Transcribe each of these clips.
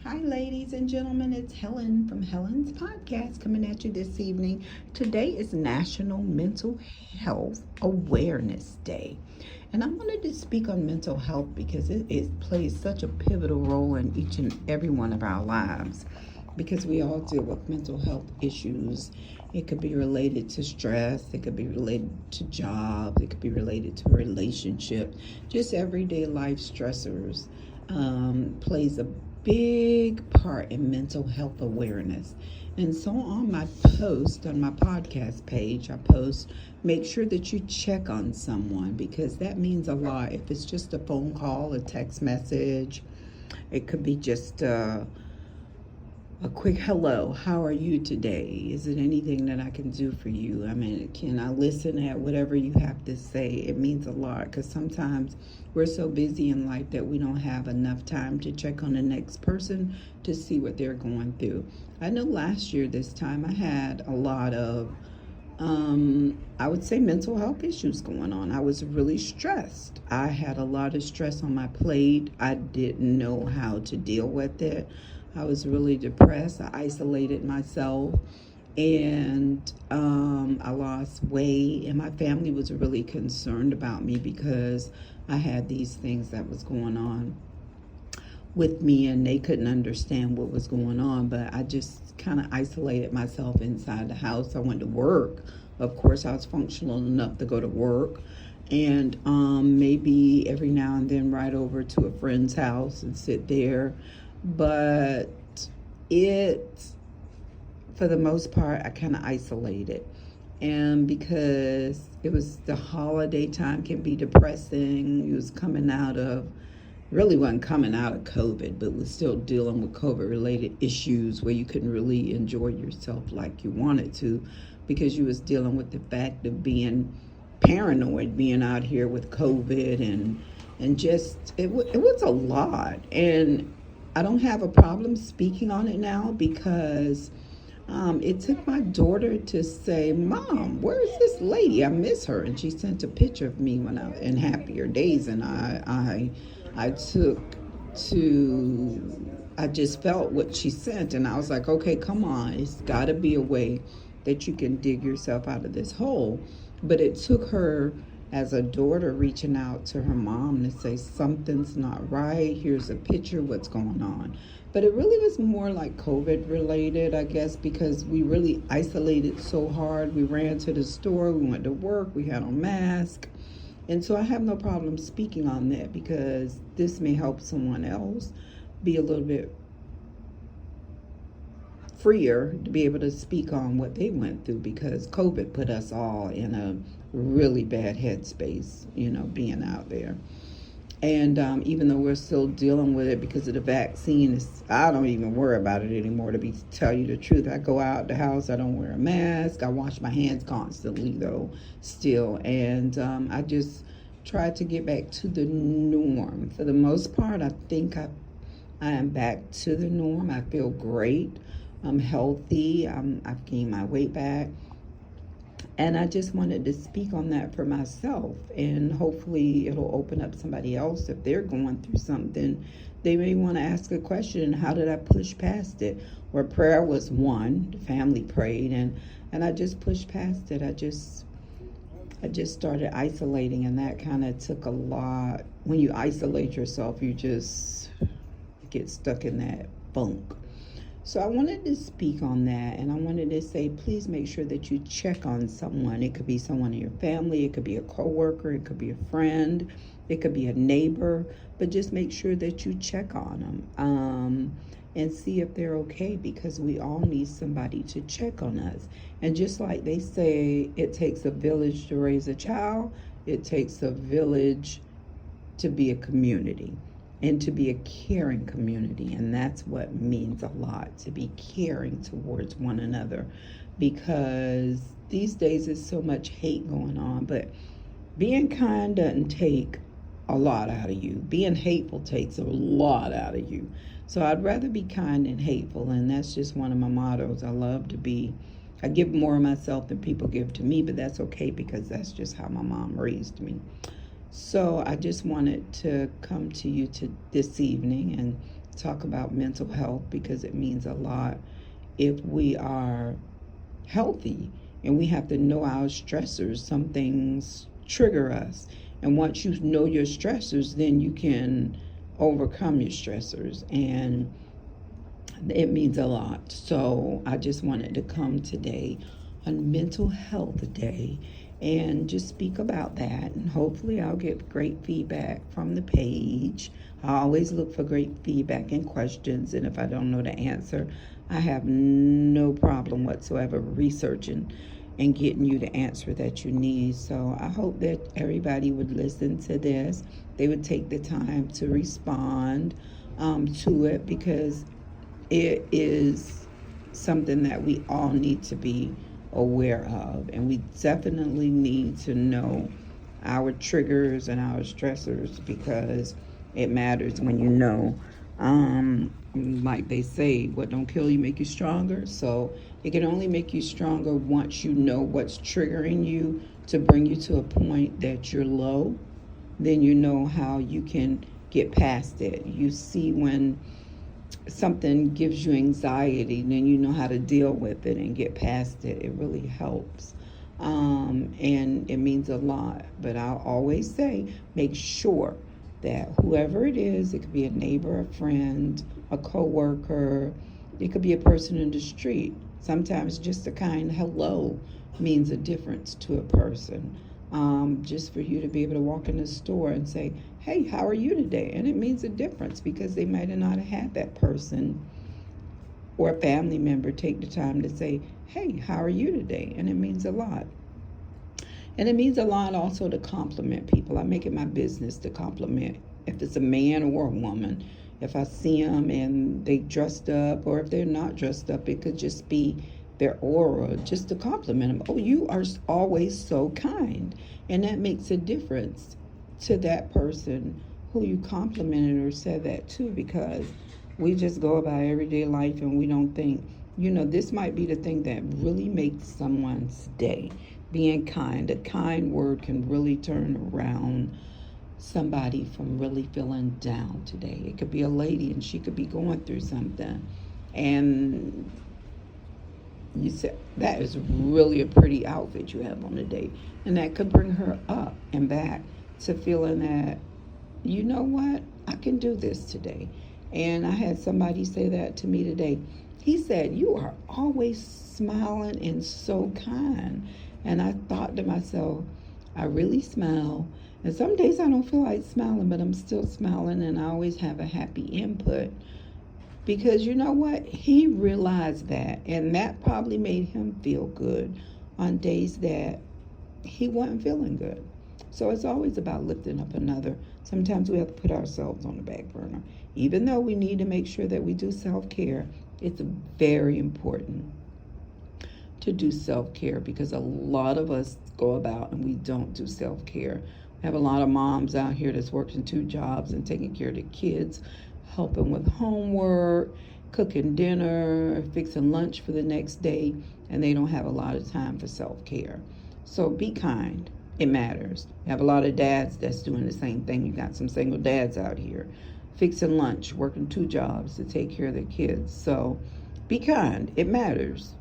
Hi, ladies and gentlemen. It's Helen from Helen's Podcast coming at you this evening. Today is National Mental Health Awareness Day. And I wanted to speak on mental health because it plays such a pivotal role in each and every one of our lives because we all deal with mental health issues. It could be related to stress, it could be related to jobs, it could be related to a relationship, just everyday life stressors plays a big part in mental health awareness. And so on my post, on my podcast page, I post, make sure that you check on someone because that means a lot. If it's just a phone call, a text message, it could be just a quick hello. How are you today? Is it anything that I can do for you? I mean, can I listen at whatever you have to say? It means a lot because sometimes we're so busy in life that we don't have enough time to check on the next person to see what they're going through. I know last year this time I had a lot of I would say mental health issues going on. I was really stressed. I had a lot of stress on my plate. I didn't know how to deal with it. I was really depressed. I isolated myself and I lost weight. And my family was really concerned about me because I had these things that was going on with me and they couldn't understand what was going on. But I just kind of isolated myself inside the house. I went to work. Of course, I was functional enough to go to work. And maybe every now and then ride over to a friend's house and sit there, but for the most part, I kind of isolated. And because it was the holiday time, can be depressing. It was coming out of, really wasn't coming out of COVID, but was still dealing with COVID related issues where you couldn't really enjoy yourself like you wanted to because you was dealing with the fact of being paranoid, being out here with COVID and just, it was a lot. And I don't have a problem speaking on it now because it took my daughter to say, "Mom, where's this lady? I miss her." And she sent a picture of me when I was in happier days, and I took to, I just felt what she sent, and I was like, okay, come on, it's got to be a way that you can dig yourself out of this hole. But it took her as a daughter reaching out to her mom to say something's not right, here's a picture, what's going on. But it really was more like COVID related, I guess, because we really isolated so hard. We ran to the store, we went to work, we had on masks. And so I have no problem speaking on that because this may help someone else be a little bit freer to be able to speak on what they went through because COVID put us all in a really bad headspace, being out there. And even though we're still dealing with it because of the vaccine, I don't even worry about it anymore, to tell you the truth. I go out the house, I don't wear a mask. I wash my hands constantly, though, still. And I just try to get back to the norm. For the most part, I think I am back to the norm. I feel great. I'm healthy. I've gained my weight back. And I just wanted to speak on that for myself. And hopefully it'll open up somebody else if they're going through something. They may want to ask a question, how did I push past it? Where prayer was one, the family prayed, and I just pushed past it. I just started isolating, and that kind of took a lot. When you isolate yourself, you just get stuck in that funk. So I wanted to speak on that, and I wanted to say, please make sure that you check on someone. It could be someone in your family, it could be a coworker, it could be a friend, it could be a neighbor, but just make sure that you check on them and see if they're okay, because we all need somebody to check on us. And just like they say, it takes a village to raise a child, it takes a village to be a community. And to be a caring community. And that's what means a lot, to be caring towards one another. Because these days there's so much hate going on. But being kind doesn't take a lot out of you. Being hateful takes a lot out of you. So I'd rather be kind than hateful. And that's just one of my mottos. I give more of myself than people give to me. But that's okay because that's just how my mom raised me. So I just wanted to come to you this evening and talk about mental health because it means a lot if we are healthy, and we have to know our stressors. Some things trigger us, and once you know your stressors, then you can overcome your stressors, and it means a lot. So I just wanted to come today on Mental Health Day and just speak about that, and hopefully I'll get great feedback from the page. I always look for great feedback and questions, and if I don't know the answer, I have no problem whatsoever researching and getting you the answer that you need. So I hope that everybody would listen to this. They would take the time to respond to it, because it is something that we all need to be aware of, and we definitely need to know our triggers and our stressors, because it matters when you know. Like they say, what don't kill you make you stronger. So it can only make you stronger once you know what's triggering you to bring you to a point that you're low. Then you know how you can get past it. You see when something gives you anxiety, then you know how to deal with it and get past it. It really helps. And it means a lot. But I'll always say, make sure that whoever it is, it could be a neighbor, a friend, a coworker, it could be a person in the street. Sometimes just a kind hello means a difference to a person. Just for you to be able to walk in the store and say, hey, how are you today? And it means a difference, because they might have not had that person or a family member take the time to say, hey, how are you today? And it means a lot. And it means a lot also to compliment people. I make it my business to compliment. If it's a man or a woman, if I see them and they dressed up, or if they're not dressed up, it could just be their aura, just to compliment them. Oh, you are always so kind. And that makes a difference to that person who you complimented or said that to, because we just go about everyday life and we don't think, this might be the thing that really makes someone's day. Being kind, a kind word can really turn around somebody from really feeling down today. It could be a lady and she could be going through something, and you said, that is really a pretty outfit you have on today. And that could bring her up and back to feeling that, you know what, I can do this today. And I had somebody say that to me today. He said, you are always smiling and so kind. And I thought to myself, I really smile. And some days I don't feel like smiling, but I'm still smiling, and I always have a happy input. Because you know what? He realized that, and that probably made him feel good on days that he wasn't feeling good. So it's always about lifting up another. Sometimes we have to put ourselves on the back burner. Even though we need to make sure that we do self-care, it's very important to do self-care, because a lot of us go about and we don't do self-care. We have a lot of moms out here that's working 2 jobs and taking care of the kids, helping with homework, cooking dinner, fixing lunch for the next day, and they don't have a lot of time for self-care. So be kind. It matters. You have a lot of dads that's doing the same thing. You got some single dads out here fixing lunch, working 2 jobs to take care of their kids. So be kind. It matters.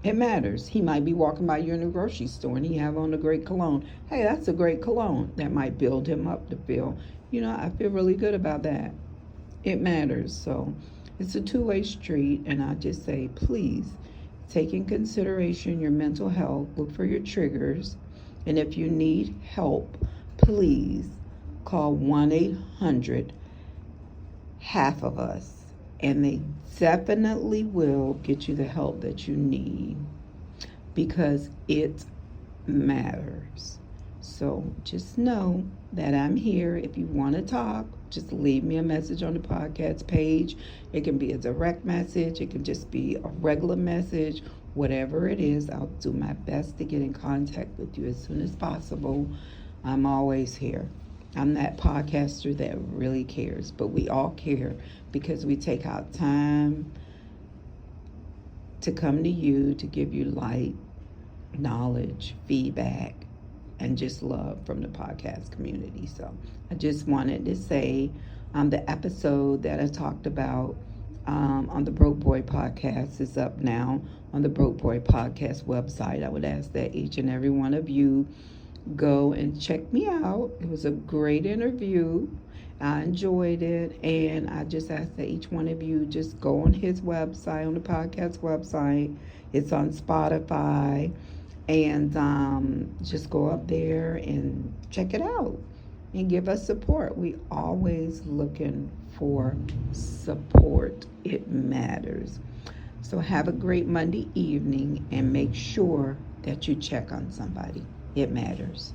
It matters. He might be walking by you in the grocery store and he have on a great cologne. Hey, that's a great cologne. That might build him up to feel, I feel really good about that. It matters. So it's a two-way street, and I just say, please take in consideration your mental health. Look for your triggers. And if you need help, please call 1-800 half of us. And they definitely will get you the help that you need, because it matters. So just know that I'm here. If you want to talk, just leave me a message on the podcast page. It can be a direct message. It can just be a regular message. Whatever it is, I'll do my best to get in contact with you as soon as possible. I'm always here. I'm that podcaster that really cares, but we all care because we take our time to come to you, to give you light, knowledge, feedback, and just love from the podcast community. So I just wanted to say The episode that I talked about on the Broke Boy podcast is up now on the Broke Boy podcast website. I would ask that each and every one of you go and check me out. It was a great interview. I enjoyed it, and I just ask that each one of you just go on his website, on the podcast website. It's on Spotify, and just go up there and check it out and give us support. We always looking for support. It matters. So have a great Monday evening, and make sure that you check on somebody. It matters.